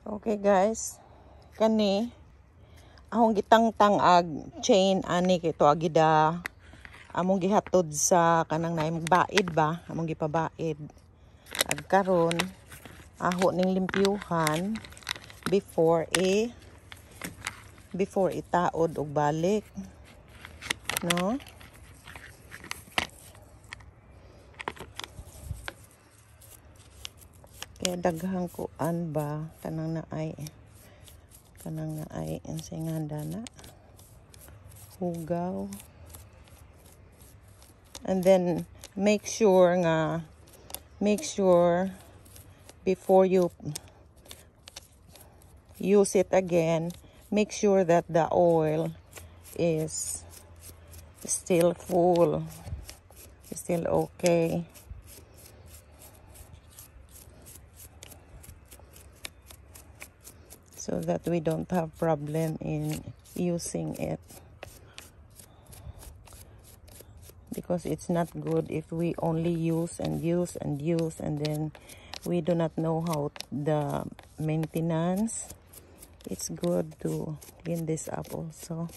Okay guys, kani ahong gitangtang ag chain ani kay to agida among gihatod sa kanang naay magbaid ba, among gipabaid. Ag karon aho ning limpyuhan before itaod og balik, no? Kaya daghang kuan ba kanang naay ang singanda na hugaw. And then make sure before you use it again, make sure that the oil is still full, still okay. So that we don't have problem in using it, because it's not good if we only use and then we do not know how the maintenance. It's good to clean this up also.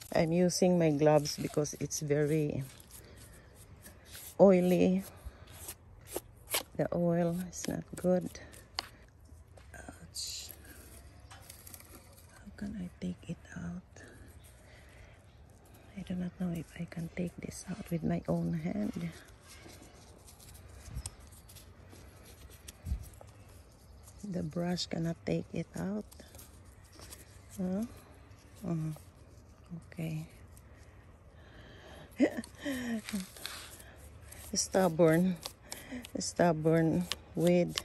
I'm using my gloves because it's very oily. The oil is not good. Ouch. How can I take it out? I do not know if I can take this out with my own hand. The brush cannot take it out. Huh? Okay. Stubborn with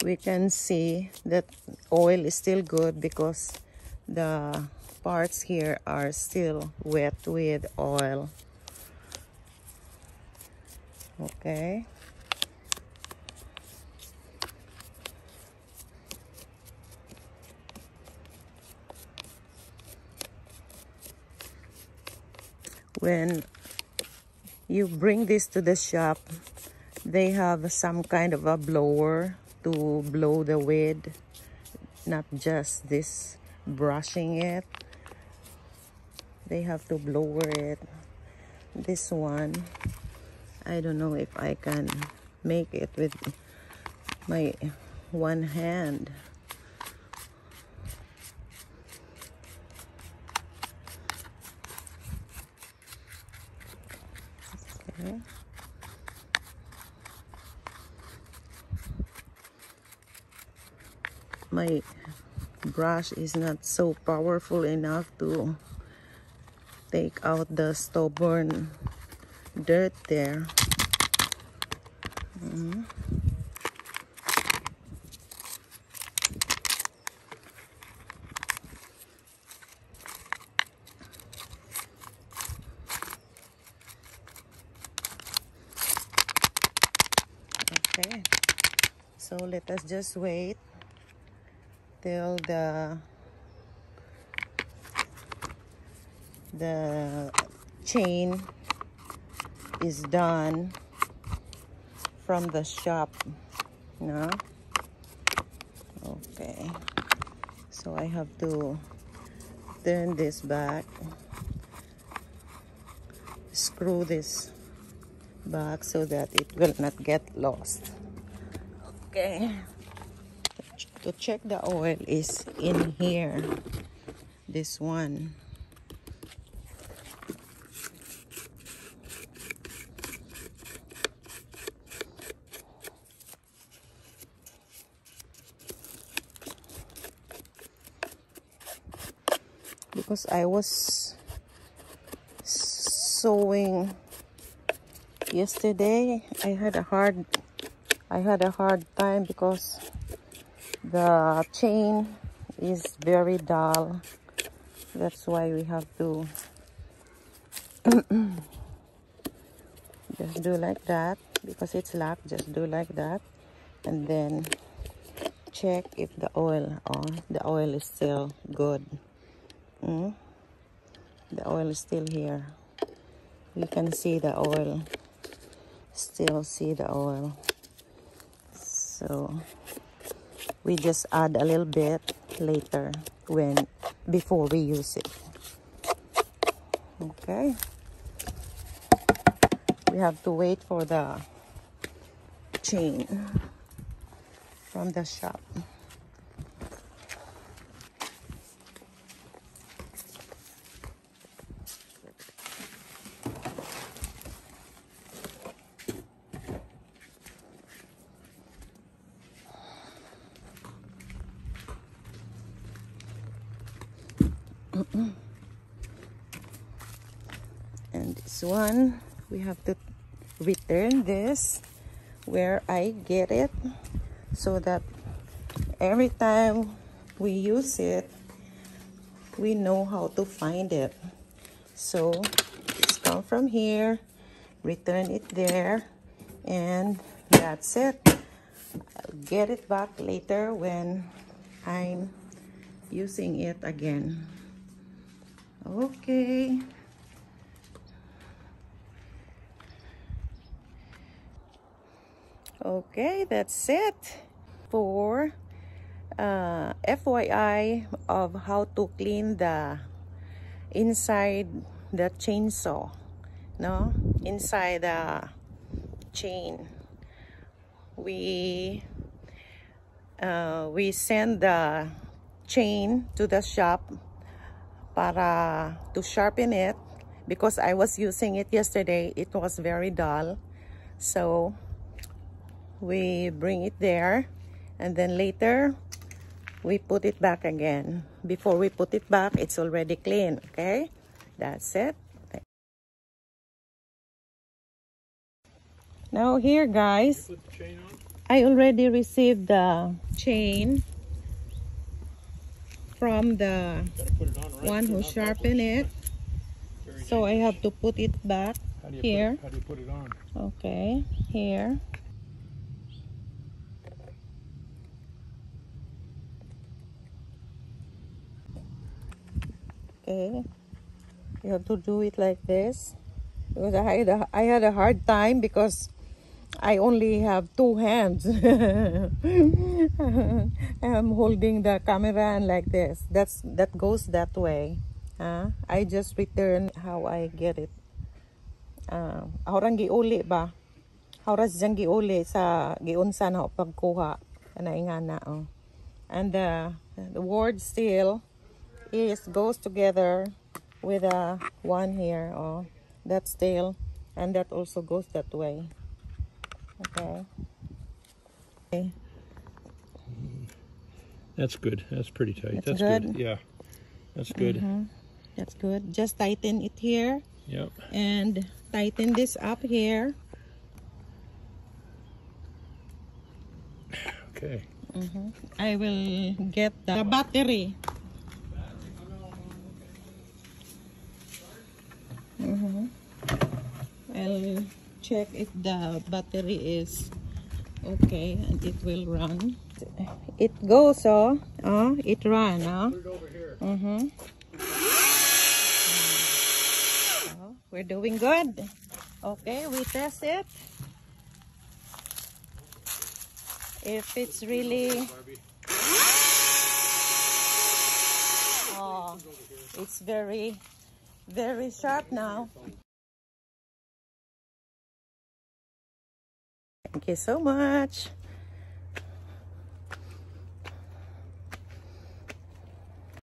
we can see that oil is still good because the parts here are still wet with oil. Okay. When you bring this to the shop, they have some kind of a blower to blow the weed, not just this brushing it. They have to blow it. This one, I don't know if I can make it with my one hand. Okay. My brush is not so powerful enough to take out the stubborn dirt there. Okay, so let us just wait till the chain is done from the shop. No? Okay, so I have to turn this back, screw this back so that it will not get lost. Okay, to check the oil is in here, this one. Because I was sewing yesterday, I had a hard time because the chain is very dull. That's why we have to Just do like that. Because it's locked, just do like that. And then check if the oil is still good. The oil is still here. You can see the oil. Still see the oil. So we just add a little bit later before we use it. Okay. We have to wait for the chain from the shop. And this one, we have to return this where I get it, so that every time we use it, we know how to find it. So just come from here, return it there, and that's it. I'll get it back later when I'm using it again. Okay. Okay, that's it for FYI of how to clean the inside the chainsaw, no, inside the chain. We send the chain to the shop para to sharpen it, because I was using it yesterday. It was very dull, so we bring it there, and then later we put it back again. Before we put it back, it's already clean. Okay, that's it. Okay. Now here, guys, Put the chain on? I already received the chain from the one who sharpened it, so I have to put it back here. How do you put it on? Okay, here. Okay, you have to do it like this, because I had a hard time because I only have two hands. I'm holding the camera and like this. That goes that way. I just return how I get it. Ahorang giuli ba? Horas dyan giuli sa giunsa na pagkuha. Naingana, oh. And the word still goes together with the one here, oh, that still, and that also goes that way. Okay. That's good. That's pretty tight. That's good? Yeah, that's good. That's good. Just tighten it here. Yep. And tighten this up here. Okay. I will get the battery. I'll check if the battery is okay and it will run. It goes, oh, it runs, oh. Put it over here. Oh, we're doing good. Okay, we test it. If it's really, oh, it's very, very sharp now. Thank you so much.